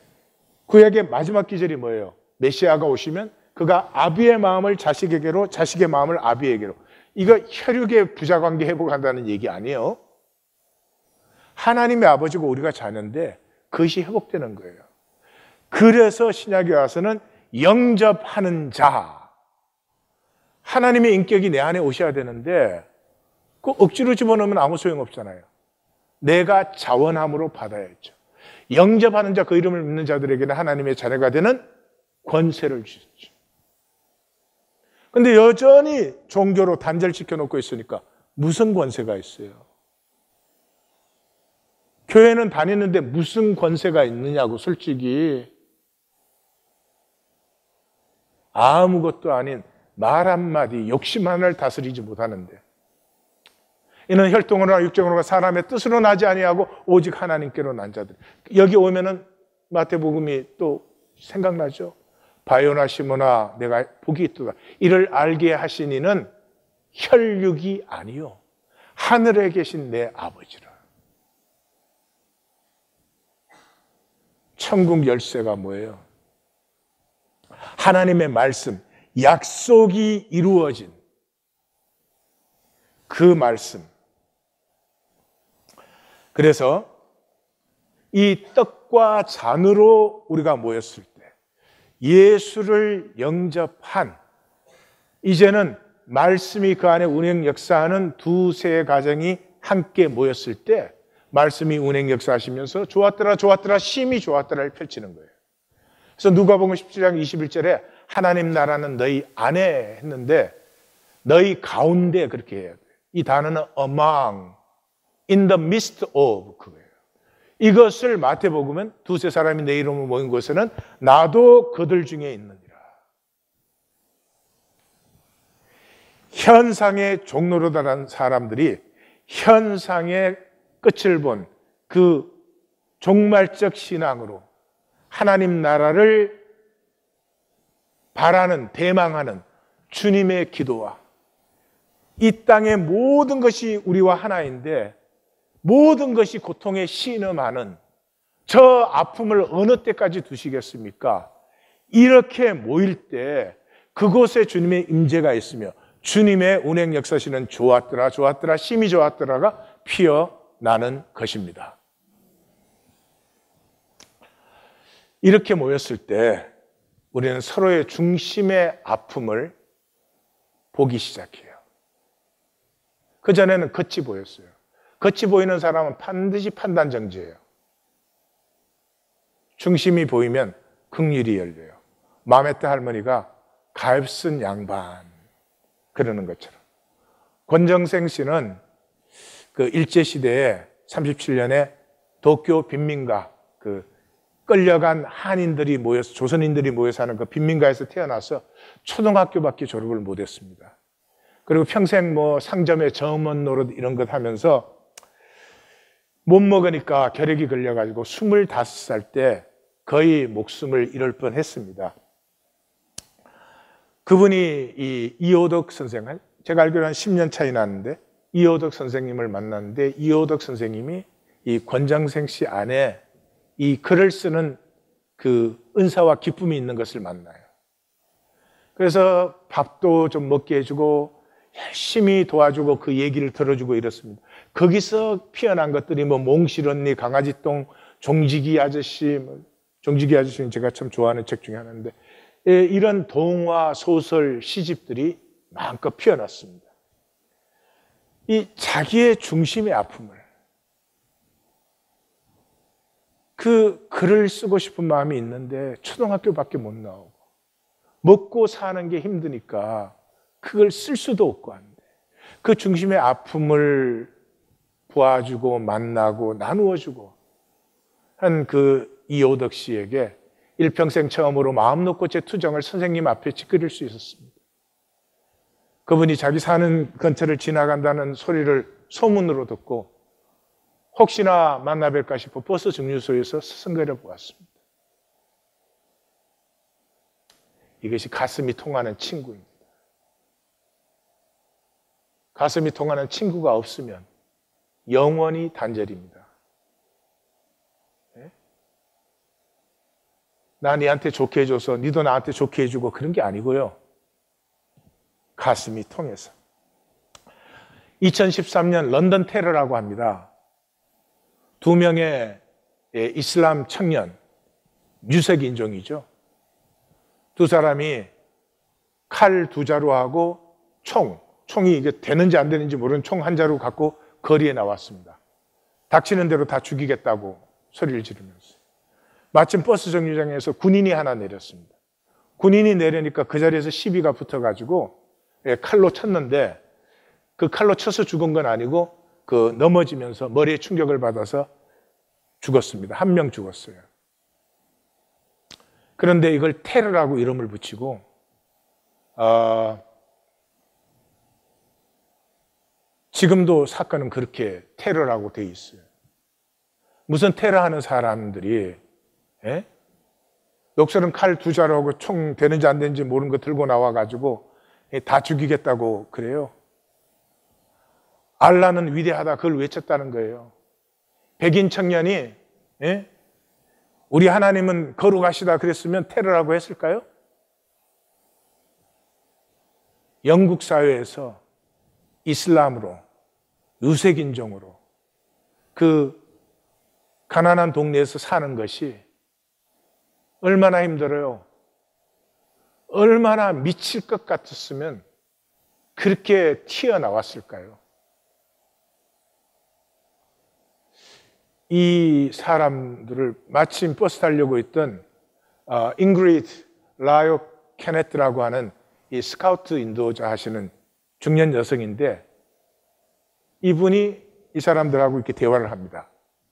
구약의 마지막 기절이 뭐예요? 메시아가 오시면 그가 아비의 마음을 자식에게로, 자식의 마음을 아비에게로. 이거 혈육의 부자관계 회복한다는 얘기 아니에요. 하나님의 아버지고 우리가 자녀인데 그것이 회복되는 거예요. 그래서 신약에 와서는 영접하는 자, 하나님의 인격이 내 안에 오셔야 되는데 그 억지로 집어넣으면 아무 소용없잖아요. 내가 자원함으로 받아야죠. 영접하는 자, 그 이름을 믿는 자들에게는 하나님의 자녀가 되는 권세를 주셨죠. 근데 여전히 종교로 단절시켜 놓고 있으니까 무슨 권세가 있어요? 교회는 다니는데 무슨 권세가 있느냐고, 솔직히. 아무것도 아닌 말 한마디, 욕심 하나를 다스리지 못하는데, 이는 혈통으로나 육정으로나 사람의 뜻으로 나지 아니하고 오직 하나님께로 난 자들. 여기 오면은 마태복음이 또 생각나죠. 바요나 시모나 내가 복이 있도다. 이를 알게 하신 이는 혈육이 아니요 하늘에 계신 내 아버지라. 천국 열쇠가 뭐예요? 하나님의 말씀, 약속이 이루어진 그 말씀. 그래서 이 떡과 잔으로 우리가 모였을 때 예수를 영접한, 이제는 말씀이 그 안에 운행 역사하는 두세 가정이 함께 모였을 때 말씀이 운행 역사하시면서 좋았더라 좋았더라 심히 좋았더라를 펼치는 거예요. 그래서 누가복음 17장 21절에 하나님 나라는 너희 안에 했는데 너희 가운데 그렇게 해야 돼요. 이 단어는 among, in the midst of 그거예요. 이것을 마태복음은 두세 사람이 내 이름으로 모인 곳에는 나도 그들 중에 있느니라. 현상의 종로로다라는 사람들이 현상의 끝을 본 그 종말적 신앙으로 하나님 나라를 바라는, 대망하는 주님의 기도와 이 땅의 모든 것이 우리와 하나인데 모든 것이 고통에 신음하는 저 아픔을 어느 때까지 두시겠습니까? 이렇게 모일 때 그곳에 주님의 임재가 있으며 주님의 운행 역사시는 좋았더라 좋았더라 심히 좋았더라가 피어나는 것입니다. 이렇게 모였을 때 우리는 서로의 중심의 아픔을 보기 시작해요. 그전에는 겉이 보였어요. 겉이 보이는 사람은 반드시 판단정지예요. 중심이 보이면 긍휼이 열려요. 마메떼 할머니가 가엾은 양반 그러는 것처럼. 권정생 씨는 그 일제시대에 37년에 도쿄 빈민가, 그 끌려간 한인들이 모여서, 조선인들이 모여 사는 그 빈민가에서 태어나서 초등학교밖에 졸업을 못했습니다. 그리고 평생 뭐 상점에 점원 노릇 이런 것 하면서 못 먹으니까 결핵이 걸려가지고 25살 때 거의 목숨을 잃을 뻔했습니다. 그분이 이 이호덕 선생을, 제가 알기로 한 10년 차이 나는데 이호덕 선생님을 만났는데 이호덕 선생님이 이 권정생 씨 안에 이 글을 쓰는 그 은사와 기쁨이 있는 것을 만나요. 그래서 밥도 좀 먹게 해주고 열심히 도와주고 그 얘기를 들어주고 이렇습니다. 거기서 피어난 것들이 뭐 몽실 언니, 강아지똥, 종지기 아저씨, 종지기 아저씨는 제가 참 좋아하는 책 중에 하나인데 이런 동화, 소설, 시집들이 마음껏 피어났습니다. 이 자기의 중심의 아픔을, 그 글을 쓰고 싶은 마음이 있는데 초등학교밖에 못 나오고 먹고 사는 게 힘드니까 그걸 쓸 수도 없고 한데 그 중심의 아픔을 보아주고 만나고 나누어주고 한 그 이호덕 씨에게 일평생 처음으로 마음 놓고 제 투정을 선생님 앞에 찌그릴 수 있었습니다. 그분이 자기 사는 근처를 지나간다는 소리를 소문으로 듣고 혹시나 만나 뵐까 싶어 버스 정류소에서 스승거려 보았습니다. 이것이 가슴이 통하는 친구입니다. 가슴이 통하는 친구가 없으면 영원히 단절입니다. 네? 나 니한테 좋게 해줘서 니도 나한테 좋게 해주고 그런 게 아니고요. 가슴이 통해서. 2013년 런던 테러라고 합니다. 2명의 이슬람 청년, 유색 인종이죠. 두 사람이 칼 2자루하고 총이 이게 되는지 안 되는지 모르는 총 1자루 갖고 거리에 나왔습니다. 닥치는 대로 다 죽이겠다고 소리를 지르면서. 마침 버스 정류장에서 군인이 하나 내렸습니다. 군인이 내려니까 그 자리에서 시비가 붙어가지고 칼로 쳤는데 그 칼로 쳐서 죽은 건 아니고 그 넘어지면서 머리에 충격을 받아서 죽었습니다. 1명 죽었어요. 그런데 이걸 테러라고 이름을 붙이고 지금도 사건은 그렇게 테러라고 돼 있어요. 무슨 테러하는 사람들이 욕설은 칼 두 자루하고 총 되는지 안 되는지 모르는 거 들고 나와가지고 다 죽이겠다고 그래요. 알라는 위대하다 그걸 외쳤다는 거예요. 백인 청년이 우리 하나님은 거룩하시다 그랬으면 테러라고 했을까요? 영국 사회에서 이슬람으로 유색인종으로 그 가난한 동네에서 사는 것이 얼마나 힘들어요. 얼마나 미칠 것 같았으면 그렇게 튀어나왔을까요? 이 사람들을 마침 버스 타려고 있던 잉그리드 라요 케네트라고 하는 이 스카우트 인도자 하시는 중년 여성인데 이분이 이 사람들하고 이렇게 대화를 합니다.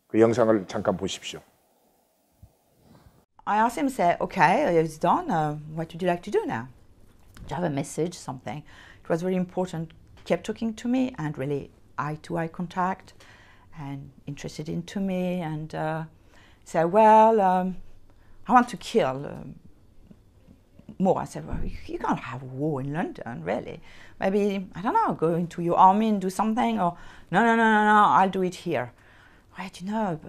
그 영상을 잠깐 보십시오. I asked him, say, okay, it's done. What would you like to do now? Do you have a message, something? It was very important. Kept talking to me and really eye-to-eye contact and interested into me and said, well, I want to kill more. I said, well, you can't have war in London, really. Maybe, I don't know, go into your army and do something, or no, I'll do it here. Right, you know,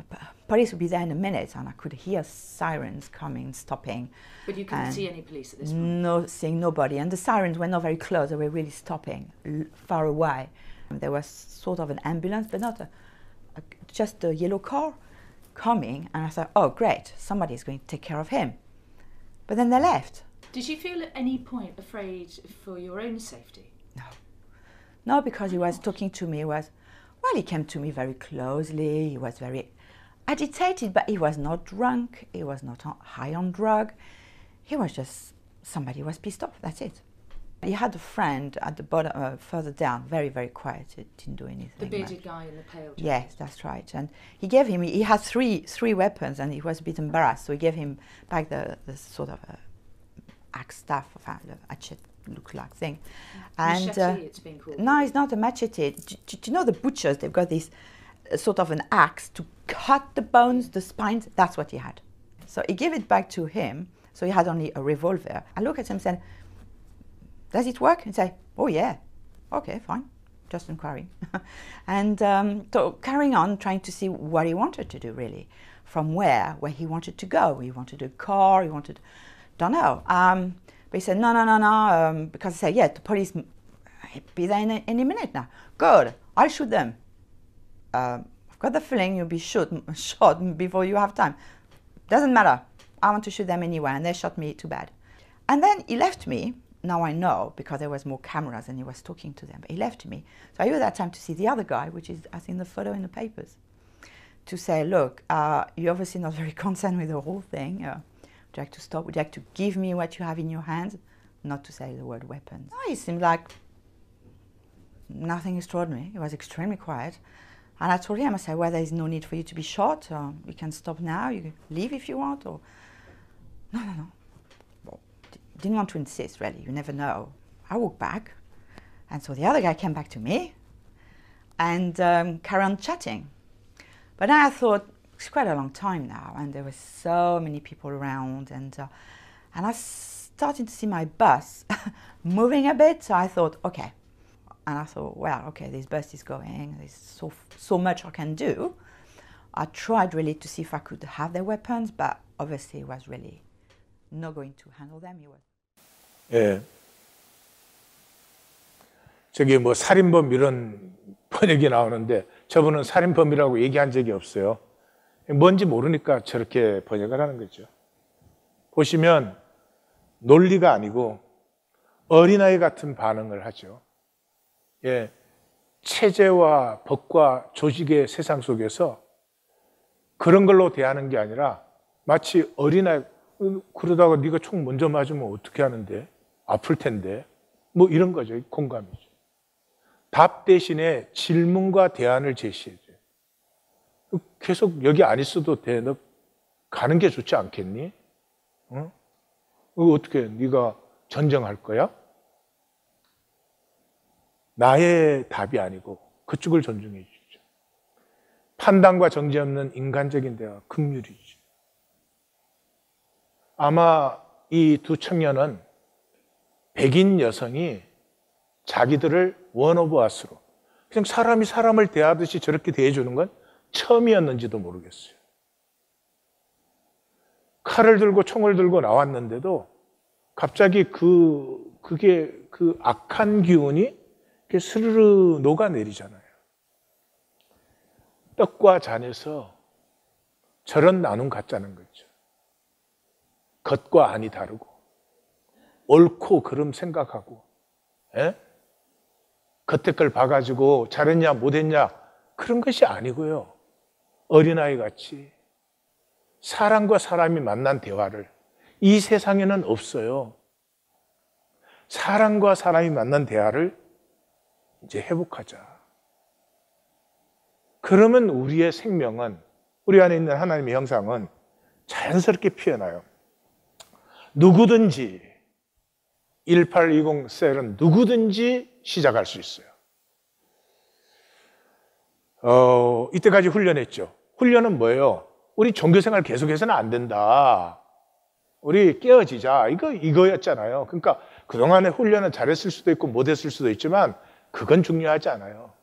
police would be there in a minute, and I could hear sirens coming, stopping. But you couldn't see any police at this point? No, seeing nobody, and the sirens were not very close, they were really stopping, far away. There was sort of an ambulance, but not just a yellow car coming, and I thought, oh great, somebody's going to take care of him. But then they left. Did you feel at any point afraid for your own safety? No. No, because he was talking to me, well, he came to me very closely, he was very agitated, but he was not drunk, he was not high on drug, he was just, somebody was pissed off, that's it. He had a friend at the bottom, further down, very, very quiet, he didn't do anything. The bearded guy in the pale jacket? Yes, that's right. And he gave him, he had three weapons, and he was a bit embarrassed, so he gave him back the sort of axe staff, the hatchet look-like thing. And machete, it's been called. No, it's not a machete. Do you know the butchers, they've got this sort of an axe to cut the bones, the spines, that's what he had. So he gave it back to him, so he had only a revolver. I look at him and said, does it work? And say, oh yeah, okay, fine, just inquiring. And so carrying on, trying to see what he wanted to do really, from where he wanted to go. He wanted a car, he wanted, don't know. But he said, no, because I said, yeah, the police be there in any minute now. Good, I'll shoot them. I've got the feeling you'll be shot before you have time. Doesn't matter, I want to shoot them anyway, and they shot me too bad. And then he left me. Now I know, because there was more cameras and he was talking to them, but he left me. So I used that time to see the other guy, which is, I think, the photo in the papers, to say, look, you're obviously not very concerned with the whole thing. Would you like to stop? Would you like to give me what you have in your hands? Not to say the word weapons. Oh, he seemed like nothing extraordinary. He was extremely quiet. And I told him, I said, well, there's no need for you to be shot. You can stop now. You can leave if you want. Or no. Didn't want to insist, really. You never know. I walked back, and so the other guy came back to me and carried on chatting. But then I thought, it's quite a long time now, and there were so many people around, and I started to see my bus moving a bit, so I thought, okay. And I thought, well, okay, this bus is going, there's so much I can do. I tried really to see if I could have their weapons, but obviously it was really not going to handle them. He was. 예. 저기 뭐 살인범 이런 번역이 나오는데 저분은 살인범이라고 얘기한 적이 없어요. 뭔지 모르니까 저렇게 번역을 하는 거죠. 보시면 논리가 아니고 어린아이 같은 반응을 하죠. 예. 체제와 법과 조직의 세상 속에서 그런 걸로 대하는 게 아니라 마치 어린아이, 그러다가 네가 총 먼저 맞으면 어떻게 하는데? 아플 텐데. 뭐 이런 거죠. 공감이죠. 답 대신에 질문과 대안을 제시해줘요. 계속 여기 안 있어도 돼. 너 가는 게 좋지 않겠니? 어? 어떻게 네가 전쟁할 거야? 나의 답이 아니고 그쪽을 존중해 주죠. 판단과 정지 없는 인간적인 대화, 긍휼이죠. 아마 이 두 청년은 백인 여성이 자기들을 원 오브 아스로 그냥 사람이 사람을 대하듯이 저렇게 대해주는 건 처음이었는지도 모르겠어요. 칼을 들고 총을 들고 나왔는데도 갑자기 그게 그 악한 기운이 스르르 녹아내리잖아요. 떡과 잔에서 저런 나눔 같자는 거죠. 겉과 안이 다르고 옳고 그름 생각하고 겉에 걸 봐가지고 잘했냐 못했냐 그런 것이 아니고요. 어린아이 같이 사람과 사람이 만난 대화를 이 세상에는 없어요. 사람과 사람이 만난 대화를 이제 회복하자. 그러면 우리의 생명은 우리 안에 있는 하나님의 형상은 자연스럽게 피어나요. 누구든지 1820 셀은 누구든지 시작할 수 있어요. 이때까지 훈련했죠. 훈련은 뭐예요? 우리 종교생활 계속해서는 안 된다. 우리 깨어지자. 이거였잖아요. 그러니까 그동안의 훈련은 잘했을 수도 있고 못했을 수도 있지만 그건 중요하지 않아요.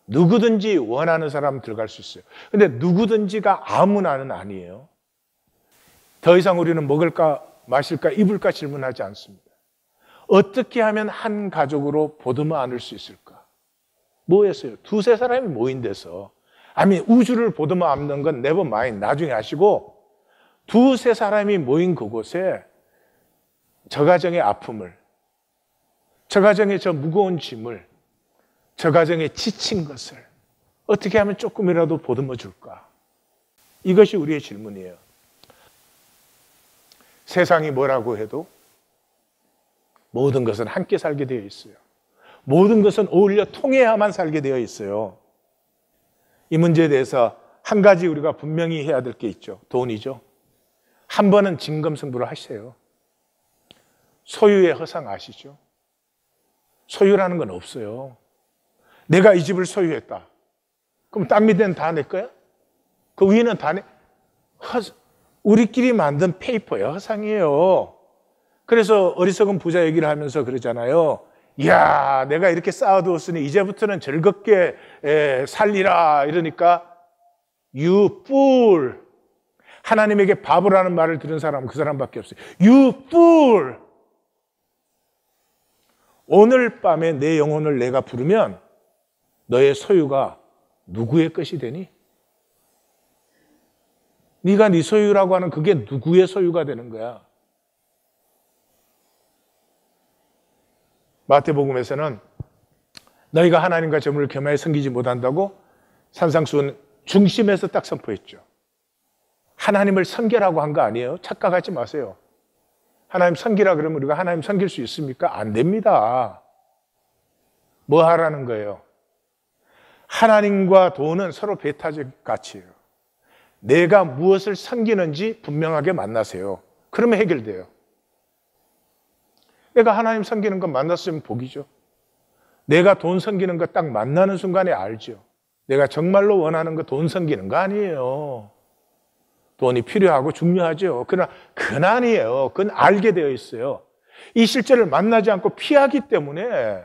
누구든지 원하는 사람 들어갈 수 있어요. 근데 누구든지가 아무나는 아니에요. 더 이상 우리는 먹을까 마실까 입을까 질문하지 않습니다. 어떻게 하면 한 가족으로 보듬어 안을 수 있을까? 뭐 했어요? 두세 사람이 모인 데서 아니 우주를 보듬어 안는 건 네버 마인 나중에 하시고 두세 사람이 모인 그곳에 저 가정의 아픔을 저 가정의 저 무거운 짐을 저 가정의 지친 것을 어떻게 하면 조금이라도 보듬어 줄까? 이것이 우리의 질문이에요. 세상이 뭐라고 해도 모든 것은 함께 살게 되어 있어요. 모든 것은 어울려 통해야만 살게 되어 있어요. 이 문제에 대해서 한 가지 우리가 분명히 해야 될 게 있죠. 돈이죠. 한 번은 진검승부를 하세요. 소유의 허상 아시죠? 소유라는 건 없어요. 내가 이 집을 소유했다. 그럼 땅 밑에는 다 내 거야? 그 위는 다 내? 우리끼리 만든 페이퍼예요. 허상이에요. 그래서 어리석은 부자 얘기를 하면서 그러잖아요. 이야, 내가 이렇게 쌓아두었으니 이제부터는 즐겁게 살리라. 이러니까 You fool. 하나님에게 바보라는 말을 들은 사람은 그 사람밖에 없어요. You fool. 오늘 밤에 내 영혼을 내가 부르면 너의 소유가 누구의 것이 되니? 네가 네 소유라고 하는 그게 누구의 소유가 되는 거야? 마태복음에서는 너희가 하나님과 재물을 겸하여 섬기지 못한다고 산상수훈 중심에서 딱 선포했죠. 하나님을 섬기라고 한 거 아니에요? 착각하지 마세요. 하나님 섬기라 그러면 우리가 하나님 섬길 수 있습니까? 안 됩니다. 뭐 하라는 거예요? 하나님과 돈은 서로 배타적 가치예요. 내가 무엇을 섬기는지 분명하게 만나세요. 그러면 해결돼요. 내가 하나님 섬기는 거 만났으면 복이죠. 내가 돈 섬기는 거 딱 만나는 순간에 알죠. 내가 정말로 원하는 거 돈 섬기는 거 아니에요. 돈이 필요하고 중요하죠. 그러나 그건 아니에요. 그건 알게 되어 있어요. 이 실제를 만나지 않고 피하기 때문에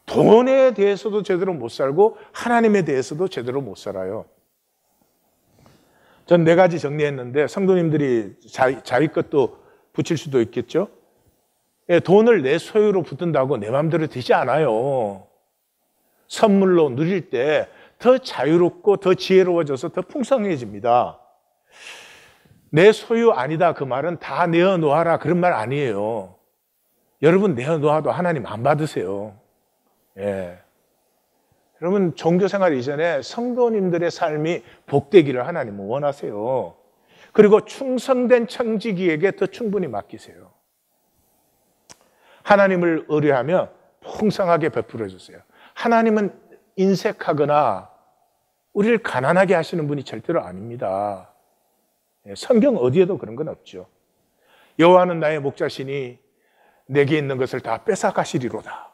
돈에 대해서도 제대로 못 살고 하나님에 대해서도 제대로 못 살아요. 전 4가지 정리했는데 성도님들이 자기 것도 붙일 수도 있겠죠. 돈을 내 소유로 붙든다고 내 마음대로 되지 않아요. 선물로 누릴 때 더 자유롭고 더 지혜로워져서 더 풍성해집니다. 내 소유 아니다 그 말은 다 내어놓아라 그런 말 아니에요. 여러분 내어놓아도 하나님 안 받으세요. 예. 여러분 종교생활 이전에 성도님들의 삶이 복되기를 하나님은 원하세요. 그리고 충성된 청지기에게 더 충분히 맡기세요. 하나님을 의뢰하며 풍성하게 베풀어 주세요. 하나님은 인색하거나 우리를 가난하게 하시는 분이 절대로 아닙니다. 성경 어디에도 그런 건 없죠. 여호와는 나의 목자시니 내게 있는 것을 다 뺏어가시리로다.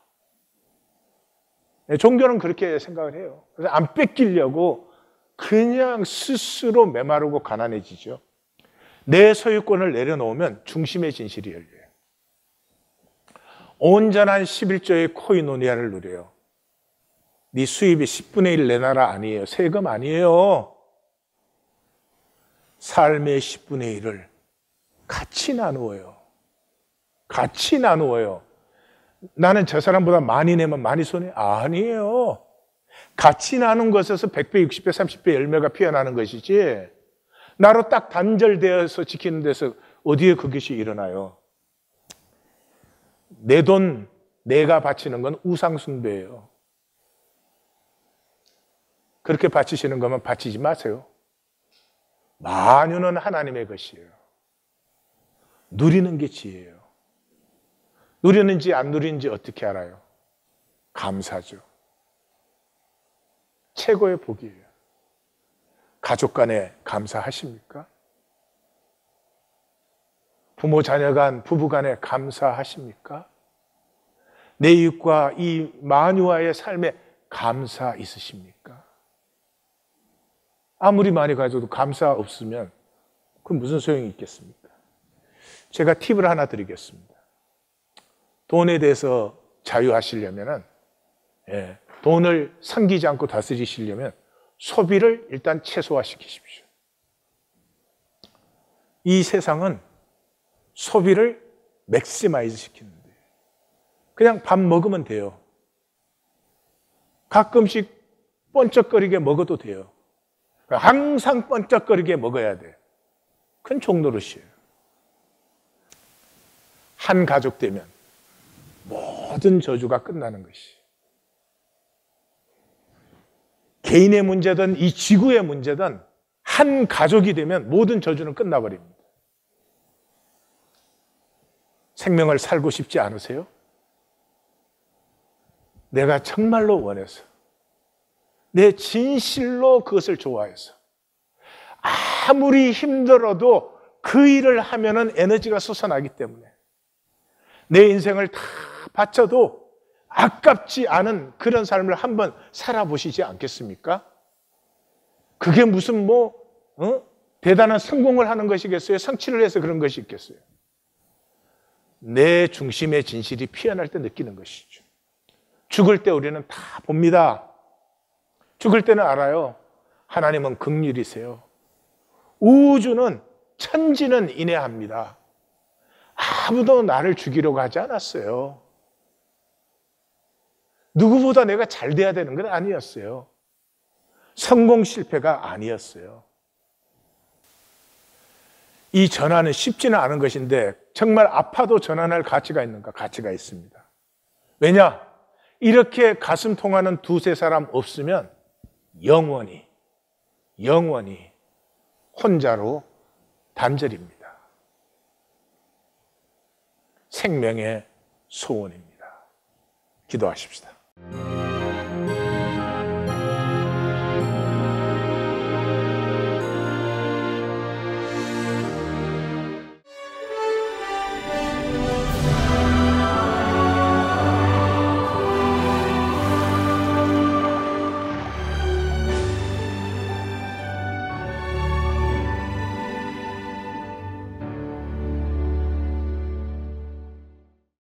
종교는 그렇게 생각을 해요. 그래서 안 뺏기려고 그냥 스스로 메마르고 가난해지죠. 내 소유권을 내려놓으면 중심의 진실이 열려요. 온전한 11조의 코이노니아를 누려요. 네 수입의 10분의 1 내놔라 아니에요. 세금 아니에요. 삶의 10분의 1을 같이 나누어요. 같이 나누어요. 나는 저 사람보다 많이 내면 많이 손해? 아니에요. 같이 나눈 것에서 100배, 60배, 30배 열매가 피어나는 것이지 나로 딱 단절되어서 지키는 데서 어디에 그것이 일어나요? 내 돈 내가 바치는 건 우상숭배예요. 그렇게 바치시는 거면 바치지 마세요. 만유는 하나님의 것이에요. 누리는 게 지혜예요. 누리는지 안 누리는지 어떻게 알아요? 감사죠. 최고의 복이에요. 가족 간에 감사하십니까? 부모 자녀 간, 부부 간에 감사하십니까? 내 이웃과 이 만유와의 삶에 감사 있으십니까? 아무리 많이 가져도 감사 없으면 그럼 무슨 소용이 있겠습니까? 제가 팁을 하나 드리겠습니다. 돈에 대해서 자유하시려면, 돈을 삼키지 않고 다스리시려면 소비를 일단 최소화시키십시오. 이 세상은 소비를 맥시마이즈 시키는데 그냥 밥 먹으면 돼요. 가끔씩 번쩍거리게 먹어도 돼요. 항상 번쩍거리게 먹어야 돼. 그건 종노릇이에요. 한 가족 되면 모든 저주가 끝나는 것이. 개인의 문제든 이 지구의 문제든 한 가족이 되면 모든 저주는 끝나버립니다. 생명을 살고 싶지 않으세요? 내가 정말로 원해서, 내 진실로 그것을 좋아해서 아무리 힘들어도 그 일을 하면은 에너지가 솟아나기 때문에 내 인생을 다 바쳐도 아깝지 않은 그런 삶을 한번 살아보시지 않겠습니까? 그게 무슨 대단한 성공을 하는 것이겠어요? 성취를 해서 그런 것이 있겠어요? 내 중심의 진실이 피어날 때 느끼는 것이죠. 죽을 때 우리는 다 봅니다. 죽을 때는 알아요. 하나님은 긍휼이세요. 우주는 천지는 인내합니다. 아무도 나를 죽이려고 하지 않았어요. 누구보다 내가 잘 돼야 되는 건 아니었어요. 성공 실패가 아니었어요. 이 전환은 쉽지는 않은 것인데 정말 아파도 전환할 가치가 있는가? 가치가 있습니다. 왜냐? 이렇게 가슴 통하는 두세 사람 없으면 영원히 혼자로 단절입니다. 생명의 소원입니다. 기도하십시다.